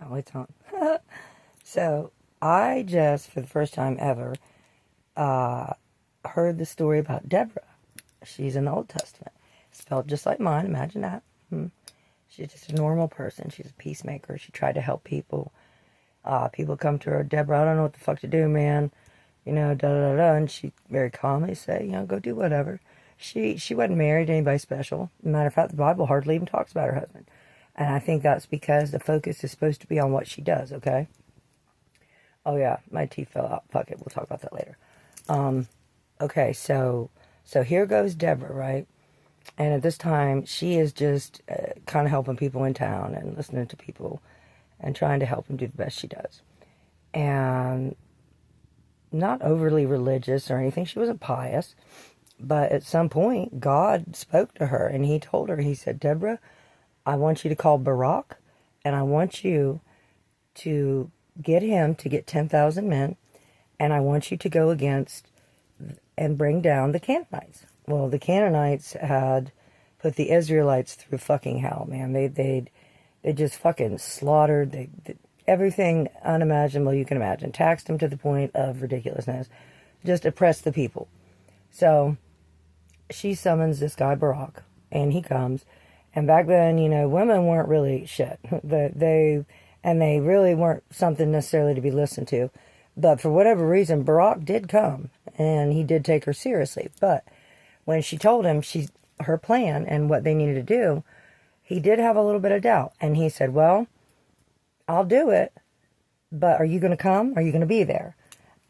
Oh, it's on. So, I just, for the first time ever, heard the story about Deborah. She's in the Old Testament. Spelled just like mine. Imagine that. She's just a normal person. She's a peacemaker. She tried to help people. People come to her, Deborah, I don't know what the fuck to do, man. You know, da da da. And she very calmly say, you know, go do whatever. She wasn't married to anybody special. Matter of fact, the Bible hardly even talks about her husband. And I think that's because the focus is supposed to be on what she does, okay? Oh yeah, my teeth fell out. Fuck it, we'll talk about that later. Okay, so here goes Deborah, right? And at this time, she is just kind of helping people in town and listening to people and trying to help them do the best she does. And not overly religious or anything. She wasn't pious. But at some point, God spoke to her and he told her, he said, Deborah, I want you to call Barak and I want you to get him to get 10,000 men and I want you to go against and bring down the Canaanites. Well, the Canaanites had put the Israelites through fucking hell, man. They just fucking slaughtered everything unimaginable you can imagine. Taxed them to the point of ridiculousness. Just oppressed the people. So she summons this guy Barak, and he comes. And back then, you know, women weren't really shit. They really weren't something necessarily to be listened to. But for whatever reason, Barak did come, and he did take her seriously. But when she told him her plan and what they needed to do, he did have a little bit of doubt. And he said, well, I'll do it, but are you going to come? Are you going to be there?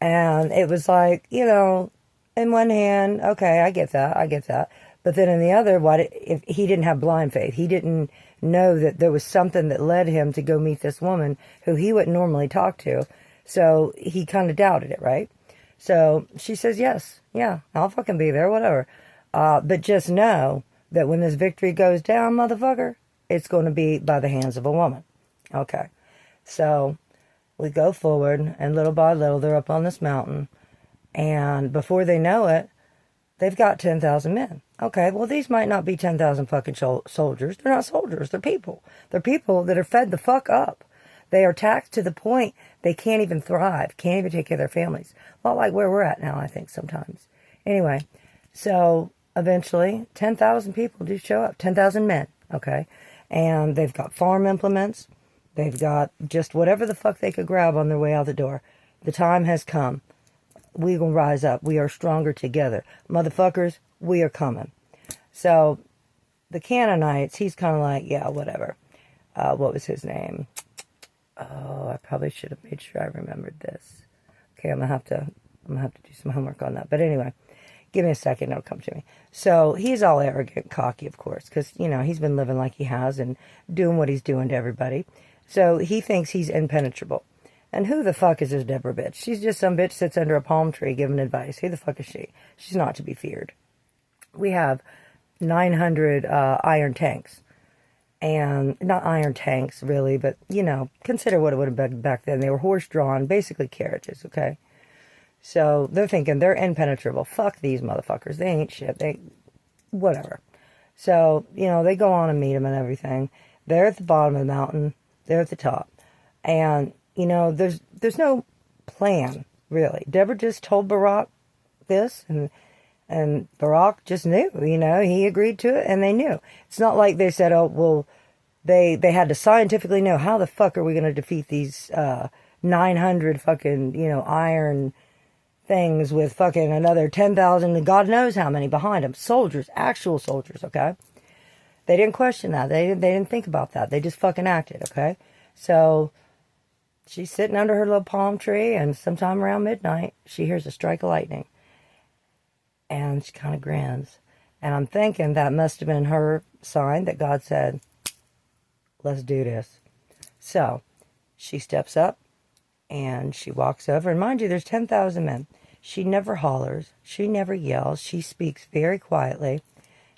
And it was like, you know, in one hand, okay, I get that. But then in the other, if he didn't have blind faith? He didn't know that there was something that led him to go meet this woman who he wouldn't normally talk to. So he kind of doubted it, right? So she says, yes, yeah, I'll fucking be there, whatever. But just know that when this victory goes down, motherfucker, it's going to be by the hands of a woman. Okay. So we go forward, and little by little, they're up on this mountain. And before they know it, they've got 10,000 men. Okay, well, these might not be 10,000 fucking soldiers. They're not soldiers. They're people. They're people that are fed the fuck up. They are taxed to the point they can't even thrive, can't even take care of their families. A lot like where we're at now, I think, sometimes. Anyway, so eventually, 10,000 people do show up. 10,000 men, okay? And they've got farm implements. They've got just whatever the fuck they could grab on their way out the door. The time has come. We gonna rise up. We are stronger together. Motherfuckers, we are coming. So, the Canaanites, he's kind of like, yeah, whatever. What was his name? Oh, I probably should have made sure I remembered this. Okay, I'm gonna have to do some homework on that. But anyway, give me a second, it'll come to me. So, he's all arrogant, cocky, of course, because, you know, he's been living like he has and doing what he's doing to everybody. So, he thinks he's impenetrable. And who the fuck is this Deborah bitch? She's just some bitch sits under a palm tree giving advice. Who the fuck is she? She's not to be feared. We have 900 iron tanks. And not iron tanks, really, but, you know, consider what it would have been back then. They were horse-drawn, basically carriages, okay? So they're thinking they're impenetrable. Fuck these motherfuckers. They ain't shit. Whatever. So, you know, they go on and meet them and everything. They're at the bottom of the mountain. They're at the top. And you know, there's no plan, really. Deborah just told Barak this, and Barak just knew, you know. He agreed to it, and they knew. It's not like they said, oh, well, they had to scientifically know, how the fuck are we going to defeat these 900 fucking, you know, iron things with fucking another 10,000, and God knows how many behind them. Soldiers, actual soldiers, okay? They didn't question that. They didn't think about that. They just fucking acted, okay? So she's sitting under her little palm tree, and sometime around midnight, she hears a strike of lightning. And she kind of grins. And I'm thinking that must have been her sign that God said, let's do this. So she steps up, and she walks over. And mind you, there's 10,000 men. She never hollers. She never yells. She speaks very quietly,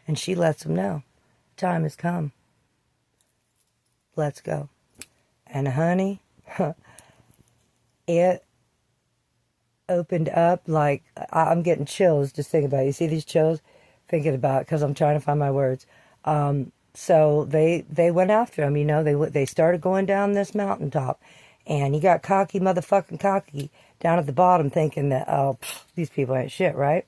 and she lets them know, time has come. Let's go. And honey, it opened up like, I'm getting chills just thinking about it. You see these chills? Thinking about it, because I'm trying to find my words. So they went after him, you know, they started going down this mountaintop, and he got motherfucking cocky down at the bottom, thinking that, oh, these people ain't shit, right?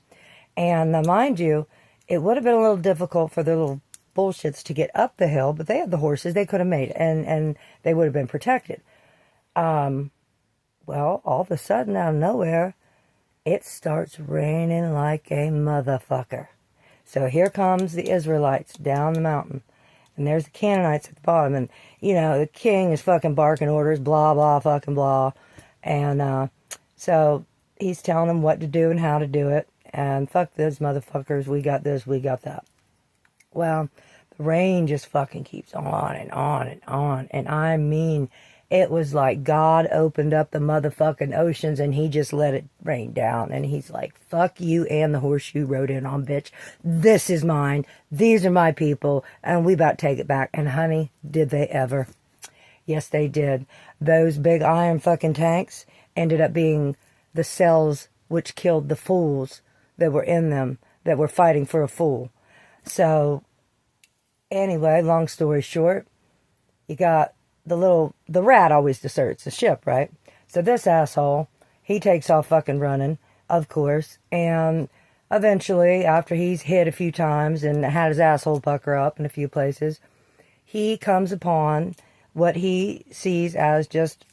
And mind you, it would have been a little difficult for their little bullshits to get up the hill, but they had the horses, they could have made it, and they would have been protected. Well, all of a sudden, out of nowhere, it starts raining like a motherfucker. So here comes the Israelites down the mountain. And there's the Canaanites at the bottom. And, you know, the king is fucking barking orders, blah, blah, fucking blah. And so he's telling them what to do and how to do it. And fuck those motherfuckers. We got this, we got that. Well, the rain just fucking keeps on and on and on. And I mean, it was like God opened up the motherfucking oceans and he just let it rain down. And he's like, fuck you and the horse you rode in on, bitch. This is mine. These are my people. And we about to take it back. And honey, did they ever? Yes, they did. Those big iron fucking tanks ended up being the cells which killed the fools that were in them, that were fighting for a fool. So, anyway, long story short, you got the rat always deserts the ship, right? So this asshole, he takes off fucking running, of course, and eventually, after he's hit a few times and had his asshole pucker up in a few places, he comes upon what he sees as just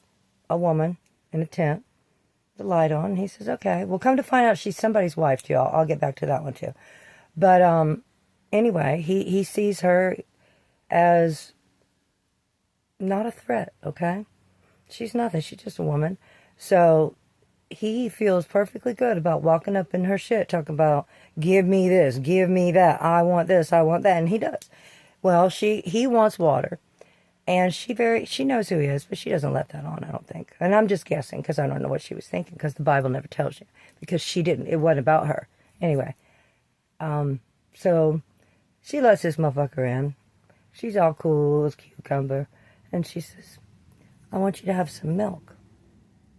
a woman in a tent, the light on, and he says, okay, well, come to find out she's somebody's wife, too. I'll get back to that one, too. But, anyway, he sees her as not a threat, okay? She's nothing. She's just a woman. So he feels perfectly good about walking up in her shit, talking about, give me this, give me that, I want this, I want that, and he does. Well, he wants water, and she knows who he is, but she doesn't let that on, I don't think. And I'm just guessing, because I don't know what she was thinking, because the Bible never tells you, because she didn't. It wasn't about her. Anyway, so she lets this motherfucker in. She's all cool as cucumber. And she says, I want you to have some milk.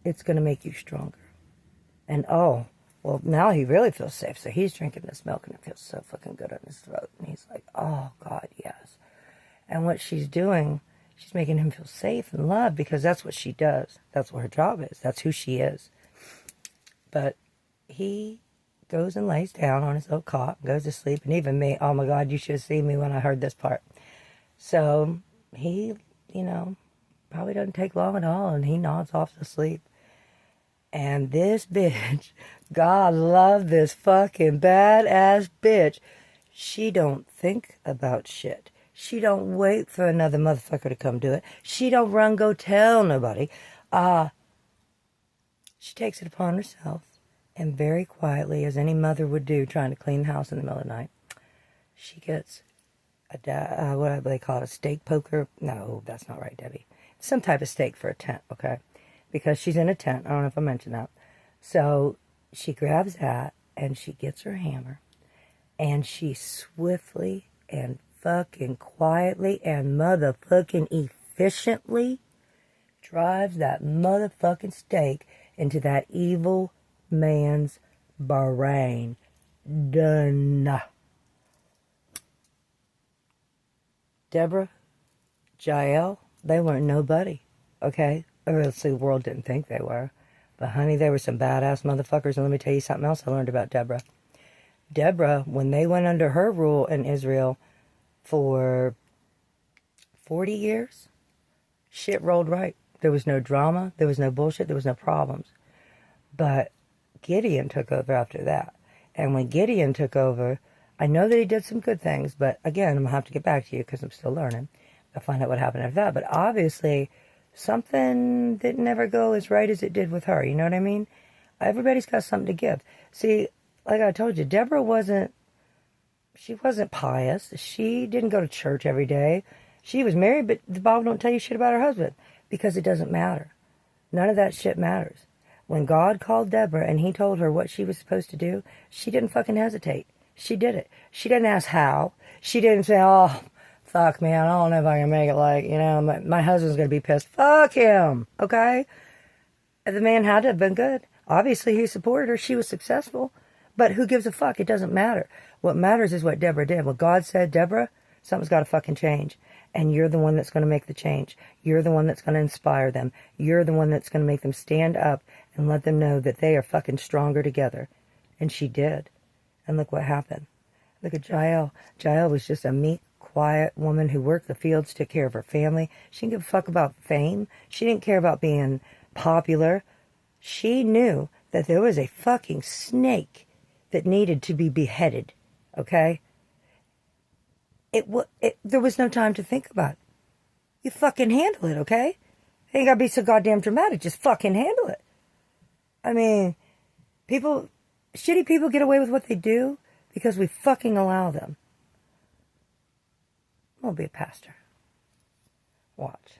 It's going to make you stronger. And oh, well, now he really feels safe. So he's drinking this milk and it feels so fucking good in his throat. And he's like, oh, God, yes. And what she's doing, she's making him feel safe and loved because that's what she does. That's what her job is. That's who she is. But he goes and lays down on his little cot, goes to sleep. And even me, oh, my God, you should have seen me when I heard this part. So he, you know, probably doesn't take long at all, and he nods off to sleep. And this bitch, God love this fucking badass bitch, she don't think about shit. She don't wait for another motherfucker to come do it. She don't run, go tell nobody. She takes it upon herself, and very quietly, as any mother would do, trying to clean the house in the middle of the night, she gets what do they call it, a steak poker? No, that's not right, Debbie. Some type of steak for a tent, okay? Because she's in a tent. I don't know if I mentioned that. So she grabs that, and she gets her hammer, and she swiftly and fucking quietly and motherfucking efficiently drives that motherfucking steak into that evil man's brain. Done. Deborah, Jael, they weren't nobody, okay? Or else the world didn't think they were. But, honey, they were some badass motherfuckers. And let me tell you something else I learned about Deborah. Deborah, when they went under her rule in Israel for 40 years, shit rolled right. There was no drama. There was no bullshit. There was no problems. But Gideon took over after that. And when Gideon took over, I know that he did some good things, but again, I'm going to have to get back to you because I'm still learning. I'll find out what happened after that. But obviously, something didn't ever go as right as it did with her. You know what I mean? Everybody's got something to give. See, like I told you, Deborah wasn't pious. She didn't go to church every day. She was married, but the Bible don't tell you shit about her husband because it doesn't matter. None of that shit matters. When God called Deborah and he told her what she was supposed to do, she didn't fucking hesitate. She did it. She didn't ask how. She didn't say, oh, fuck, man, I don't know if I can make it, like, you know, my husband's going to be pissed. Fuck him, okay? The man had to have been good. Obviously, he supported her. She was successful. But who gives a fuck? It doesn't matter. What matters is what Deborah did. What God said, Deborah, Something's got to fucking change. And you're the one that's going to make the change. You're the one that's going to inspire them. You're the one that's going to make them stand up and let them know that they are fucking stronger together. And she did. And look what happened. Look at Jael. Jael was just a meek, quiet woman who worked the fields, took care of her family. She didn't give a fuck about fame. She didn't care about being popular. She knew that there was a fucking snake that needed to be beheaded. Okay? There was no time to think about it. You fucking handle it, okay? Ain't gotta be so goddamn dramatic. Just fucking handle it. I mean, shitty people get away with what they do because we fucking allow them. I'm gonna be a pastor. Watch.